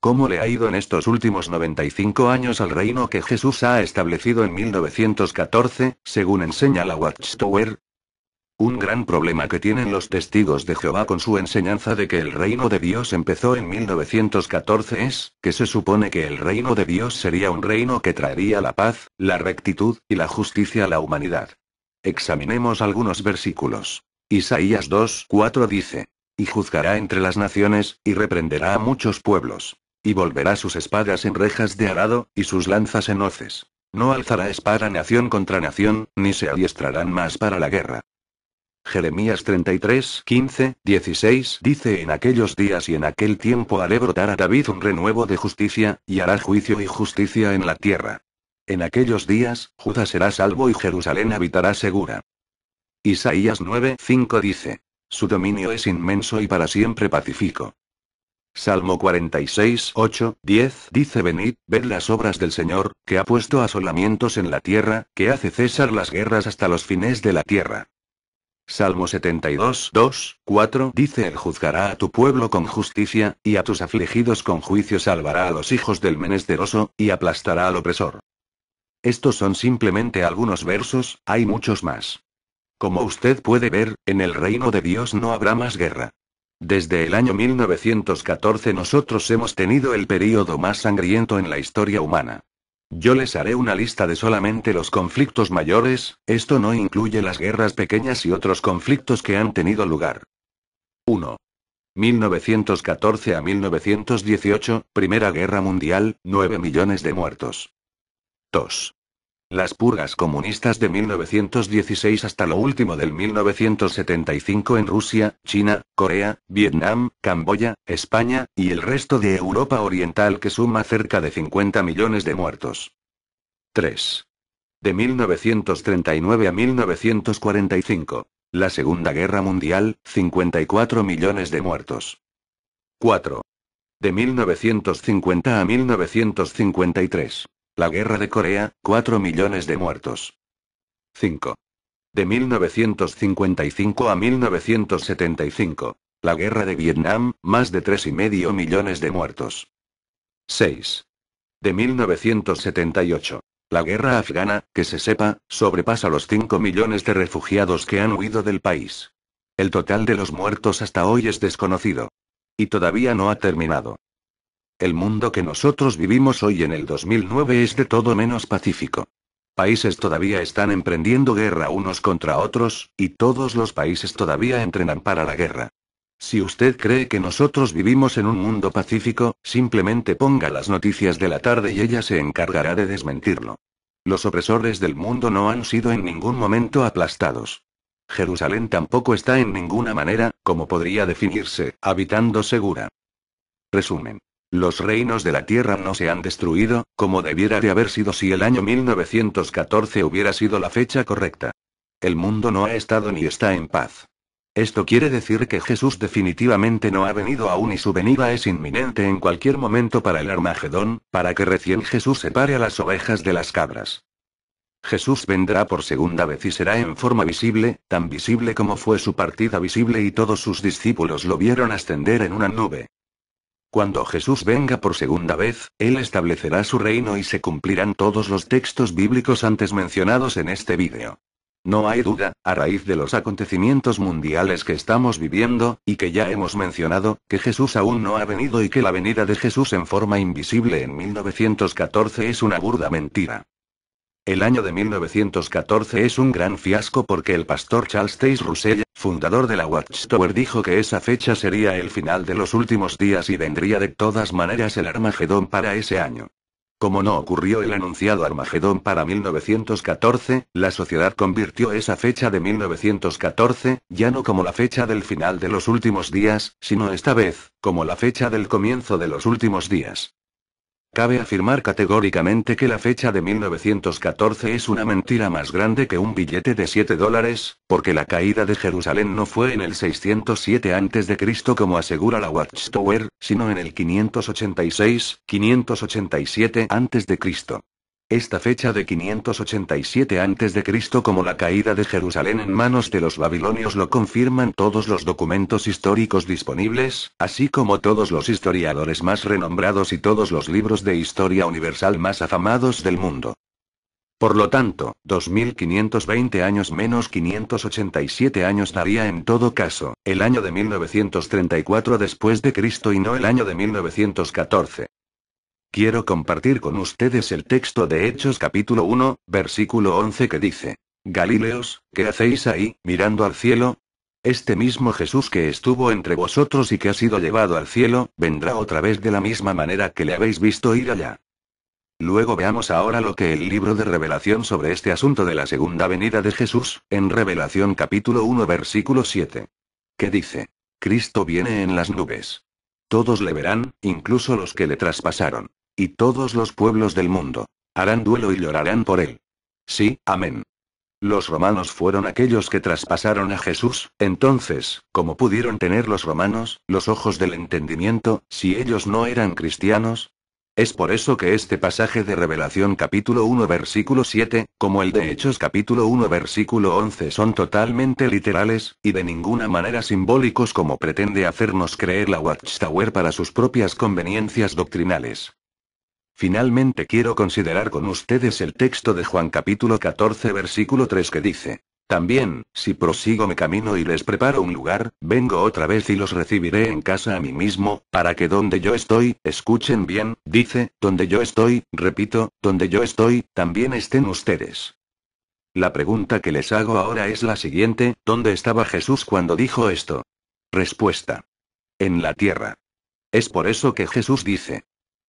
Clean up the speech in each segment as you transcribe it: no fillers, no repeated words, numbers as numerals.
¿Cómo le ha ido en estos últimos 95 años al reino que Jesús ha establecido en 1914, según enseña la Watchtower? Un gran problema que tienen los testigos de Jehová con su enseñanza de que el reino de Dios empezó en 1914 es, que se supone que el reino de Dios sería un reino que traería la paz, la rectitud, y la justicia a la humanidad. Examinemos algunos versículos. Isaías 2:4 dice: Y juzgará entre las naciones, y reprenderá a muchos pueblos. Y volverá sus espadas en rejas de arado, y sus lanzas en hoces. No alzará espada nación contra nación, ni se adiestrarán más para la guerra. Jeremías 33:15-16 dice: En aquellos días y en aquel tiempo haré brotar a David un renuevo de justicia, y hará juicio y justicia en la tierra. En aquellos días, Judá será salvo y Jerusalén habitará segura. Isaías 9:5 dice: Su dominio es inmenso y para siempre pacífico. Salmo 46:8-10 dice: Venid, ved las obras del Señor, que ha puesto asolamientos en la tierra, que hace cesar las guerras hasta los fines de la tierra. Salmo 72:2-4 dice: Él juzgará a tu pueblo con justicia, y a tus afligidos con juicio salvará a los hijos del menesteroso, y aplastará al opresor. Estos son simplemente algunos versos, hay muchos más. Como usted puede ver, en el reino de Dios no habrá más guerra. Desde el año 1914 nosotros hemos tenido el período más sangriento en la historia humana. Yo les haré una lista de solamente los conflictos mayores, esto no incluye las guerras pequeñas y otros conflictos que han tenido lugar. 1. 1914 a 1918, Primera Guerra Mundial, 9 millones de muertos. 2. Las purgas comunistas de 1916 hasta lo último del 1975 en Rusia, China, Corea, Vietnam, Camboya, España, y el resto de Europa Oriental, que suma cerca de 50 millones de muertos. 3. De 1939 a 1945. La Segunda Guerra Mundial, 54 millones de muertos. 4. De 1950 a 1953. La Guerra de Corea, 4 millones de muertos. 5. De 1955 a 1975. La Guerra de Vietnam, más de 3,5 millones de muertos. 6. De 1978. La guerra afgana, que se sepa, sobrepasa los 5 millones de refugiados que han huido del país. El total de los muertos hasta hoy es desconocido. Y todavía no ha terminado. El mundo que nosotros vivimos hoy en el 2009 es de todo menos pacífico. Países todavía están emprendiendo guerra unos contra otros, y todos los países todavía entrenan para la guerra. Si usted cree que nosotros vivimos en un mundo pacífico, simplemente ponga las noticias de la tarde y ella se encargará de desmentirlo. Los opresores del mundo no han sido en ningún momento aplastados. Jerusalén tampoco está en ninguna manera, como podría definirse, habitando segura. Resumen. Los reinos de la tierra no se han destruido, como debiera de haber sido si el año 1914 hubiera sido la fecha correcta. El mundo no ha estado ni está en paz. Esto quiere decir que Jesús definitivamente no ha venido aún y su venida es inminente en cualquier momento para el Armagedón, para que recién Jesús separe a las ovejas de las cabras. Jesús vendrá por segunda vez y será en forma visible, tan visible como fue su partida visible y todos sus discípulos lo vieron ascender en una nube. Cuando Jesús venga por segunda vez, Él establecerá su reino y se cumplirán todos los textos bíblicos antes mencionados en este vídeo. No hay duda, a raíz de los acontecimientos mundiales que estamos viviendo, y que ya hemos mencionado, que Jesús aún no ha venido y que la venida de Jesús en forma invisible en 1914 es una burda mentira. El año de 1914 es un gran fiasco porque el pastor Charles Taze Russell, fundador de la Watchtower, dijo que esa fecha sería el final de los últimos días y vendría de todas maneras el Armagedón para ese año. Como no ocurrió el anunciado Armagedón para 1914, la sociedad convirtió esa fecha de 1914, ya no como la fecha del final de los últimos días, sino esta vez, como la fecha del comienzo de los últimos días. Cabe afirmar categóricamente que la fecha de 1914 es una mentira más grande que un billete de $7, porque la caída de Jerusalén no fue en el 607 a.C. como asegura la Watchtower, sino en el 586-587 a.C. Esta fecha de 587 a.C. como la caída de Jerusalén en manos de los babilonios lo confirman todos los documentos históricos disponibles, así como todos los historiadores más renombrados y todos los libros de historia universal más afamados del mundo. Por lo tanto, 2520 años menos 587 años daría en todo caso, el año de 1934 después de Cristo y no el año de 1914. Quiero compartir con ustedes el texto de Hechos capítulo 1, versículo 11 que dice: Galileos, ¿qué hacéis ahí, mirando al cielo? Este mismo Jesús que estuvo entre vosotros y que ha sido llevado al cielo, vendrá otra vez de la misma manera que le habéis visto ir allá. Luego veamos ahora lo que el libro de Revelación sobre este asunto de la segunda venida de Jesús, en Revelación capítulo 1 versículo 7. Que dice: Cristo viene en las nubes. Todos le verán, incluso los que le traspasaron. Y todos los pueblos del mundo harán duelo y llorarán por él. Sí, amén. Los romanos fueron aquellos que traspasaron a Jesús, entonces, ¿cómo pudieron tener los romanos los ojos del entendimiento, si ellos no eran cristianos? Es por eso que este pasaje de Revelación capítulo 1 versículo 7, como el de Hechos capítulo 1 versículo 11 son totalmente literales, y de ninguna manera simbólicos como pretende hacernos creer la Watchtower para sus propias conveniencias doctrinales. Finalmente quiero considerar con ustedes el texto de Juan capítulo 14 versículo 3 que dice: También, si prosigo mi camino y les preparo un lugar, vengo otra vez y los recibiré en casa a mí mismo, para que donde yo estoy, escuchen bien, dice, donde yo estoy, repito, donde yo estoy, también estén ustedes. La pregunta que les hago ahora es la siguiente: ¿dónde estaba Jesús cuando dijo esto? Respuesta: en la tierra. Es por eso que Jesús dice: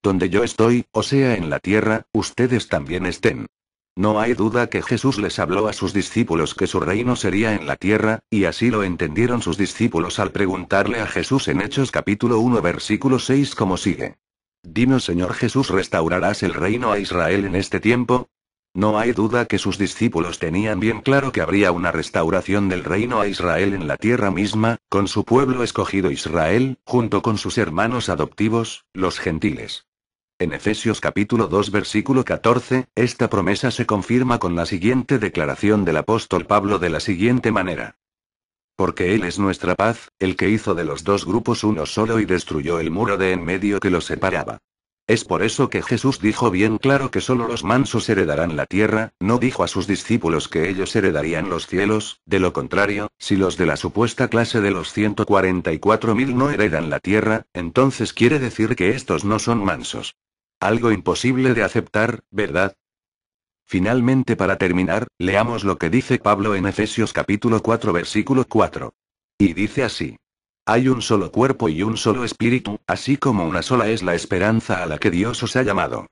donde yo estoy, o sea en la tierra, ustedes también estén. No hay duda que Jesús les habló a sus discípulos que su reino sería en la tierra, y así lo entendieron sus discípulos al preguntarle a Jesús en Hechos capítulo 1 versículo 6 como sigue: Dinos Señor Jesús, ¿restaurarás el reino a Israel en este tiempo? No hay duda que sus discípulos tenían bien claro que habría una restauración del reino a Israel en la tierra misma, con su pueblo escogido Israel, junto con sus hermanos adoptivos, los gentiles. En Efesios capítulo 2 versículo 14, esta promesa se confirma con la siguiente declaración del apóstol Pablo de la siguiente manera: Porque Él es nuestra paz, el que hizo de los dos grupos uno solo y destruyó el muro de en medio que los separaba. Es por eso que Jesús dijo bien claro que solo los mansos heredarán la tierra, no dijo a sus discípulos que ellos heredarían los cielos, de lo contrario, si los de la supuesta clase de los 144.000 no heredan la tierra, entonces quiere decir que estos no son mansos. Algo imposible de aceptar, ¿verdad? Finalmente, para terminar, leamos lo que dice Pablo en Efesios capítulo 4 versículo 4. Y dice así: Hay un solo cuerpo y un solo espíritu, así como una sola es la esperanza a la que Dios os ha llamado.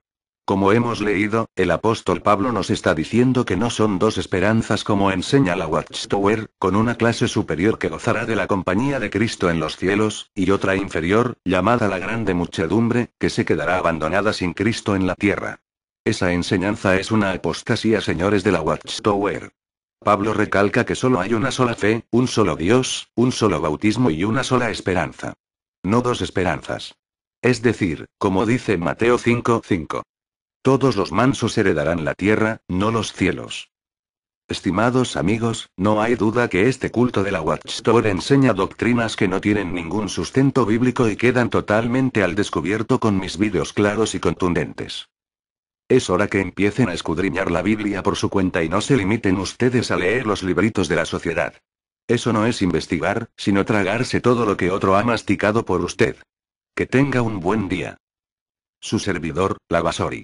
Como hemos leído, el apóstol Pablo nos está diciendo que no son dos esperanzas como enseña la Watchtower, con una clase superior que gozará de la compañía de Cristo en los cielos, y otra inferior, llamada la grande muchedumbre, que se quedará abandonada sin Cristo en la tierra. Esa enseñanza es una apostasía, señores de la Watchtower. Pablo recalca que solo hay una sola fe, un solo Dios, un solo bautismo y una sola esperanza. No dos esperanzas. Es decir, como dice Mateo 5:5. Todos los mansos heredarán la tierra, no los cielos. Estimados amigos, no hay duda que este culto de la Watchtower enseña doctrinas que no tienen ningún sustento bíblico y quedan totalmente al descubierto con mis vídeos claros y contundentes. Es hora que empiecen a escudriñar la Biblia por su cuenta y no se limiten ustedes a leer los libritos de la sociedad. Eso no es investigar, sino tragarse todo lo que otro ha masticado por usted. Que tenga un buen día. Su servidor, Lavasori.